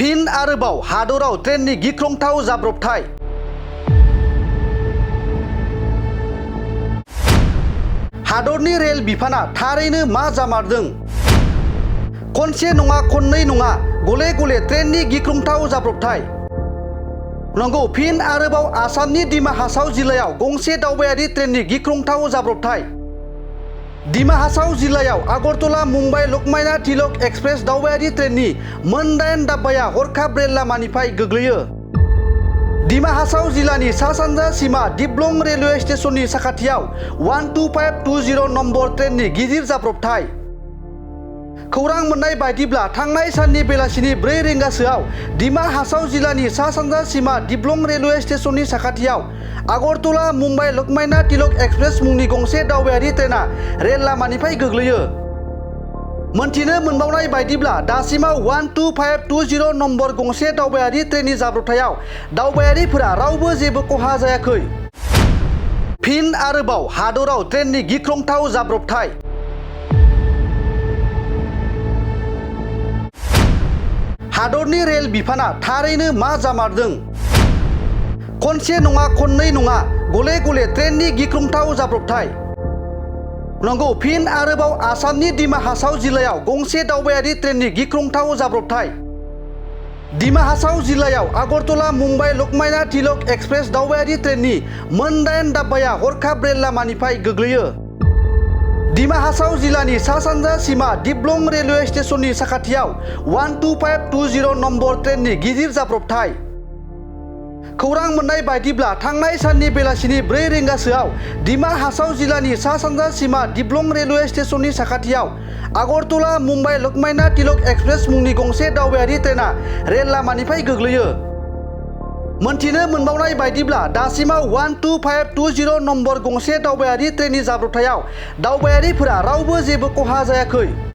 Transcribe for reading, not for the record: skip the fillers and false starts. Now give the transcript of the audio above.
फिन आरोबाव हादराव ट्रेननि गिख्रंथाव जाब्रबथाय। हादरनि रेल बिफाना थारैनो मा जामारदों? खनसे नङा खननै नङा गले गले ट्रेननि गिख्रंथाव जाब्रबथाय। नंगौ, फिन आरोबाव आसामनि दिमा हासाव जिल्लायाव गंसे दावबायारि ट्रेननि गिख्रंथाव जाब्रबथाय। दिमा हासाव जिल्लायाव आगरतला मुम्बाइ लकमान्य तिलक एक्सप्रेस दावबायारि ट्रेननि मोन 8 डाब्बाया हरखाब रेल लामानिफ्राय गोग्लैयो। दिमा हासाव जिल्लानि सा-सानजा सीमा दिप्लं रेलवे स्टेशननि साखाथियाव 12520 नम्बर ट्रेननि गिदिर जाब्रबथाय। खौरां मोन्नाय बायदिब्ला थांनाय साननि बेलासिनि 4 रिंगासोआव दिमा हासाव जिल्लानि सा-सानजा सीमा दिप्लं रेलवे स्टेशननि साखाथियाव आगरतला मुम्बाइ लकमान्य तिलक एक्सप्रेस मुंनि गंसे दावबायारि ट्रेनआ रेल लामानिफ्राय गोग्लैयो। मोनथिनो मोनबावनाय बायदिब्ला दासिमाव 12520 नम्बर गंसे दावबायारि ट्रेननि जाब्रबथायाव दावबायारिफोरा रावबो जेबो खहा जायाखै। फिन आरोबाव हादराव ट्रेननि गिख्रंथाव जाब्रबथाय। हादरनि रेल बिफाना थारैनो मा जामारदों? खनसे नङा खननै नङा गले गले ट्रेननि गिख्रंथाव जाब्रबथाय। नंगौ, फिन आरोबाव आसामनि दिमा हासाव जिल्लायाव गंसे दावबायारि ट्रेननि गिख्रंथाव जाब्रबथाय। दिमा हासाव जिल्लायाव आगरतला मुम्बाइ लकमान्य तिलक एक्सप्रेस दावबायारि ट्रेननि मोन 8 डाब्बाया हरखाब रेल लामानिफ्राय गोग्लैयो। दिमा हासाव जिल्लानि सा-सानजा सीमा दिप्लं रेलवे स्टेशननि साखाथियाव 12520 नम्बर ट्रेननि गिदिर जाब्रबथाय। खौरां मोन्नाय बायदिब्ला थांनाय साननि बेलासिनि 4 रिंगासोआव दिमा हासाव जिल्लानि सा-सानजा सीमा दिप्लं रेलवे स्टेशननि साखाथियाव आगरतला मुम्बाइ लकमान्य तिलक एक्सप्रेस मुंनि गंसे दावबायारि ट्रेनआ रेल लामानिफ्राय गोग्लैयो। मोनथिनो मोनबावनाय बायदिब्ला दासिमाव 12520 नम्बर गंसे दावबायारि ट्रेननि जाब्रबथायाव दावबायारिफोरा रावबो जेबो खहा जायाखै।